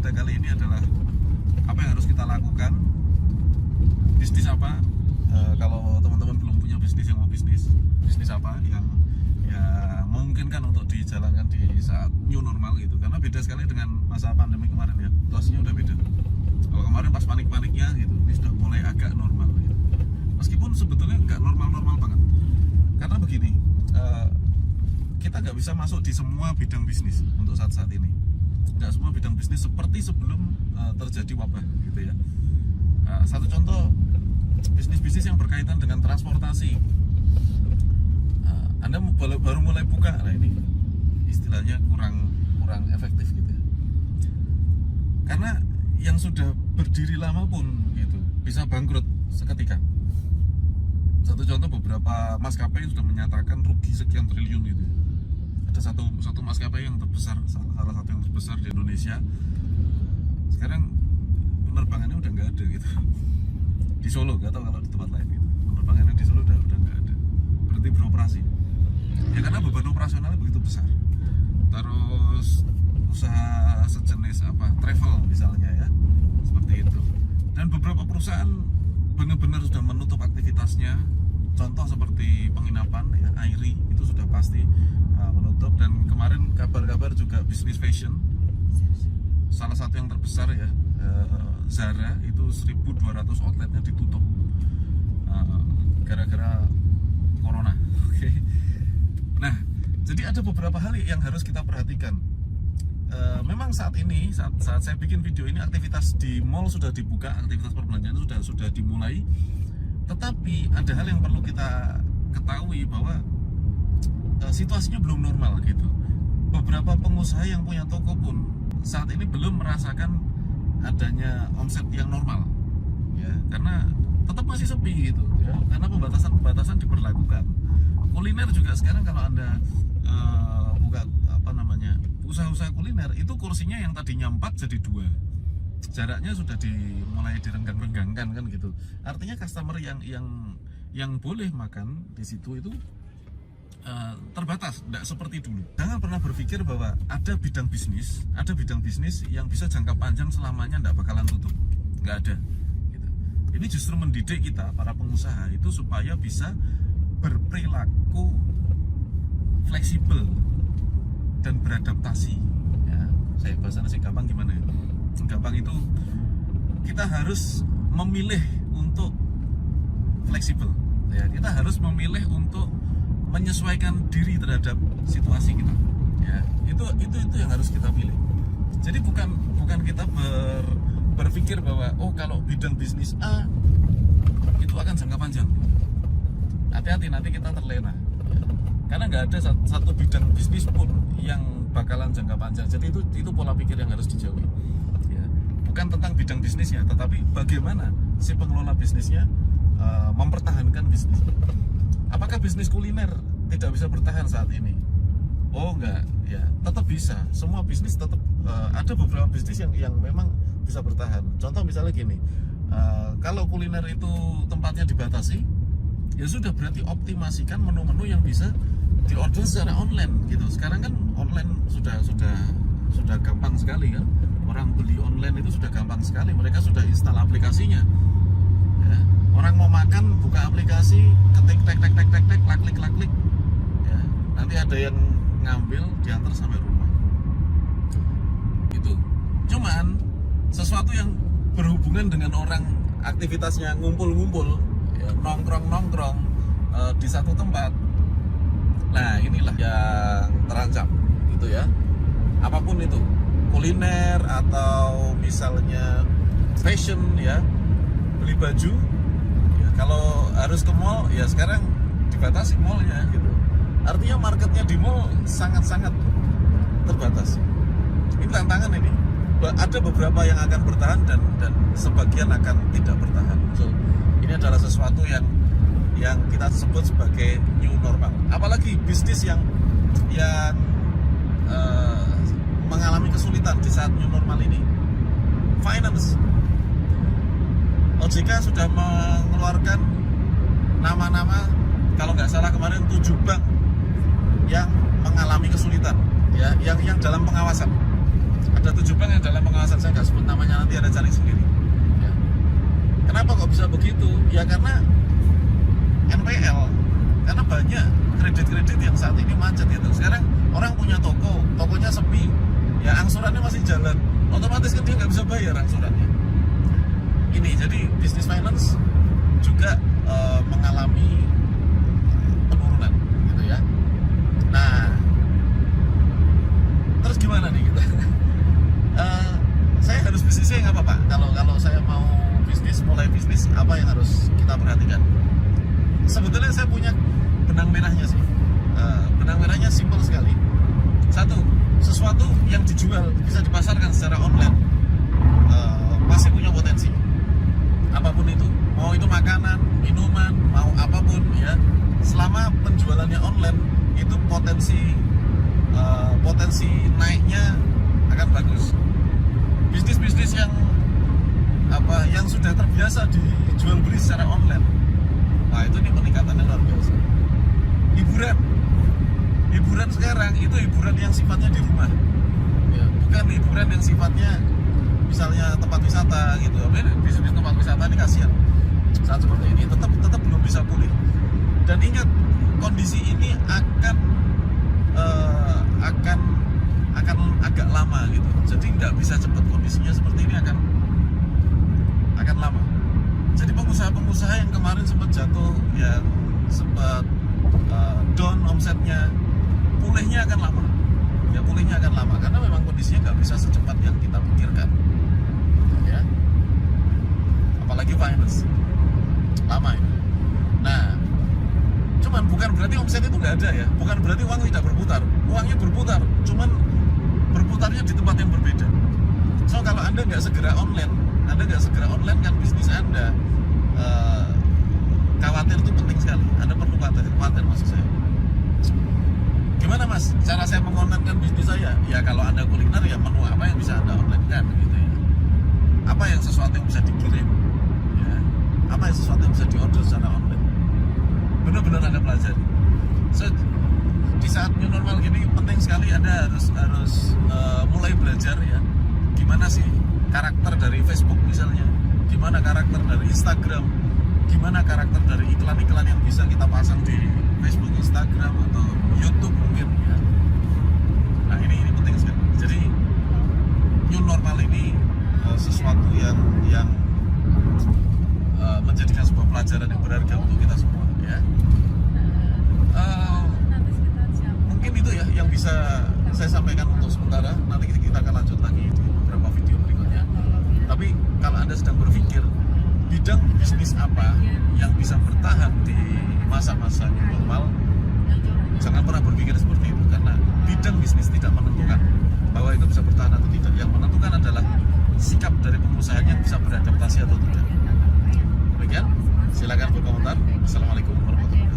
pada kali ini adalah apa yang harus kita lakukan, bisnis apa. Kalau teman-teman belum punya bisnis, yang mau bisnis apa yang memungkinkan untuk dijalankan di saat new normal gitu, karena beda sekali dengan masa pandemi kemarin ya, situasinya udah beda. Kalau kemarin pas panik-paniknya gitu, ini sudah mulai agak normal gitu. Meskipun sebetulnya nggak normal-normal banget, karena begini, kita nggak bisa masuk di semua bidang bisnis untuk saat-saat ini. Nggak semua bidang bisnis seperti sebelum terjadi wabah gitu ya. Satu contoh, bisnis-bisnis yang berkaitan dengan transportasi. Anda baru mulai buka, nah ini istilahnya kurang efektif gitu ya. Karena yang sudah berdiri lama pun gitu bisa bangkrut seketika. Satu contoh, beberapa maskapai sudah menyatakan rugi sekian triliun gitu. Ada satu maskapai yang terbesar, salah satu yang terbesar di Indonesia. Sekarang penerbangannya udah nggak ada gitu. Di Solo, nggak tahu kalau di tempat lain gitu. Penerbangannya di Solo udah nggak ada, berhenti beroperasi. Ya karena beban operasionalnya begitu besar. Terus usaha sejenis travel misalnya ya, seperti itu. Dan beberapa perusahaan benar-benar sudah menutup aktivitasnya. Contoh seperti penginapan ya, Airi itu sudah pasti menutup. Dan kemarin kabar-kabar juga bisnis fashion, salah satu yang terbesar ya, Zara itu 1.200 outletnya ditutup gara-gara corona. Oke. Nah, jadi ada beberapa hal yang harus kita perhatikan. Memang saat ini, saat saya bikin video ini, aktivitas di mall sudah dibuka, aktivitas perbelanjaan sudah dimulai. Tetapi ada hal yang perlu kita ketahui, bahwa situasinya belum normal gitu. Beberapa pengusaha yang punya toko pun saat ini belum merasakan adanya omset yang normal ya, karena tetap masih sepi gitu ya, karena pembatasan diberlakukan. Kuliner juga sekarang kalau Anda buka usaha-usaha kuliner, itu kursinya yang tadinya 4 jadi 2, jaraknya sudah mulai direnggang-renggangkan kan gitu. Artinya customer yang boleh makan di situ itu terbatas, tidak seperti dulu. Jangan pernah berpikir bahwa ada bidang bisnis yang bisa jangka panjang selamanya tidak bakalan tutup, nggak ada gitu. Ini justru mendidik kita para pengusaha itu supaya bisa berperilaku fleksibel dan beradaptasi ya. Saya bahasa nasi gampang gimana ya? Gampang itu kita harus memilih untuk fleksibel ya, kita harus memilih untuk menyesuaikan diri terhadap situasi kita ya. Itu yang harus kita pilih. Jadi bukan kita berpikir bahwa kalau bidang bisnis A itu akan jangka panjang. Hati-hati, nanti kita terlena ya. Karena nggak ada satu bidang bisnis pun yang bakalan jangka panjang. Jadi itu pola pikir yang harus dijauhi ya. Bukan tentang bidang bisnisnya, tetapi bagaimana si pengelola bisnisnya mempertahankan bisnis. Apakah bisnis kuliner tidak bisa bertahan saat ini? Oh enggak, ya tetap bisa. Semua bisnis tetap ada beberapa bisnis yang memang bisa bertahan. Contoh misalnya gini, kalau kuliner itu tempatnya dibatasi, ya sudah, berarti optimasikan menu-menu yang bisa diorder secara online gitu. Sekarang kan online sudah gampang sekali kan. Orang beli online itu sudah gampang sekali. Mereka sudah install aplikasinya. Ya. Orang mau makan, buka aplikasi, ketik tek klik ya, nanti ada yang ngambil, diantar sampai rumah gitu. Cuman sesuatu yang berhubungan dengan orang aktivitasnya ngumpul ya, nongkrong di satu tempat, nah inilah yang terancam gitu ya. Apapun itu, kuliner atau misalnya fashion ya, beli baju. Kalau harus ke mall, ya sekarang dibatasi mallnya gitu. Artinya marketnya di mall sangat-sangat terbatas. Ini tantangan ini. Ada beberapa yang akan bertahan dan sebagian akan tidak bertahan. So, ini adalah sesuatu yang kita sebut sebagai new normal. Apalagi bisnis yang mengalami kesulitan di saat new normal ini. Finance. OJK sudah mengeluarkan nama-nama, kalau nggak salah kemarin 7 bank yang mengalami kesulitan ya, yang dalam pengawasan. Ada 7 bank yang dalam pengawasan. saya nggak sebut namanya, nanti ada cari sendiri ya. Kenapa kok bisa begitu? Ya karena NPL, karena banyak kredit-kredit yang saat ini macet gitu. Sekarang orang punya toko, tokonya sepi, ya angsurannya masih jalan, otomatis kan dia nggak bisa bayar angsurannya. Ini jadi bisnis finance juga mengalami penurunan gitu ya. Nah, terus gimana nih kita? Saya harus bisnisnya nggak apa-apa. Kalau saya mau mulai bisnis, apa yang harus kita perhatikan? Sebetulnya saya punya benang merahnya sih. Benang merahnya simpel sekali. Satu, sesuatu yang dijual bisa dipasarkan secara online pasti punya potensi. Apapun itu, mau itu makanan, minuman, mau apapun ya, selama penjualannya online itu potensi naiknya akan bagus. Bisnis-bisnis yang sudah terbiasa dijual beli secara online, nah itu nih peningkatannya luar biasa. Hiburan sekarang itu hiburan yang sifatnya di rumah ya, bukan hiburan yang sifatnya misalnya tempat wisata gitu. Bisnis tempat wisata ini kasihan saat seperti ini, tetap belum bisa pulih. Dan ingat, kondisi ini akan agak lama gitu. Jadi nggak bisa cepat, kondisinya seperti ini akan lama. Jadi pengusaha-pengusaha yang kemarin sempat jatuh, yang sempat down omsetnya, pulihnya akan lama. Ya pulihnya akan lama karena memang kondisinya nggak bisa secepat yang kita pikirkan. Ya, apalagi finance lama ini. Nah, cuman bukan berarti omset itu nggak ada ya, bukan berarti uang tidak berputar. Uangnya berputar, cuman berputarnya di tempat yang berbeda. So kalau Anda nggak segera online kan bisnis Anda khawatir itu penting sekali. Anda perlu khawatir maksud saya. Gimana Mas, cara saya mengonlinkan bisnis saya? Ya kalau Anda kuliner, ya menu apa yang bisa Anda online kan gitu ya. Apa yang sesuatu yang bisa dikirim ya, apa yang sesuatu yang bisa diorder secara online. Benar-benar Anda pelajari. So, di saat new normal gini penting sekali Anda harus mulai belajar ya, gimana sih karakter dari Facebook misalnya, gimana karakter dari Instagram, gimana karakter dari iklan-iklan yang bisa kita pasang di Facebook, Instagram, atau YouTube mungkin ya. Nah ini penting sekali. Jadi new normal ini sesuatu yang menjadikan sebuah pelajaran yang berharga untuk kita semua ya. Mungkin itu ya yang bisa saya sampaikan untuk sementara. Nanti kita akan lanjut lagi di beberapa video berikutnya. Tapi kalau Anda sedang berpikir bidang bisnis apa yang bisa bertahan di masa-masa new normal, jangan pernah berpikir seperti itu, karena bidang bisnis tidak menentukan bahwa itu bisa bertahan atau tidak. Yang menentukan adalah sikap dari pengusahanya bisa beradaptasi atau tidak. Demikian, silakan berkomentar. Assalamualaikum warahmatullahi wabarakatuh.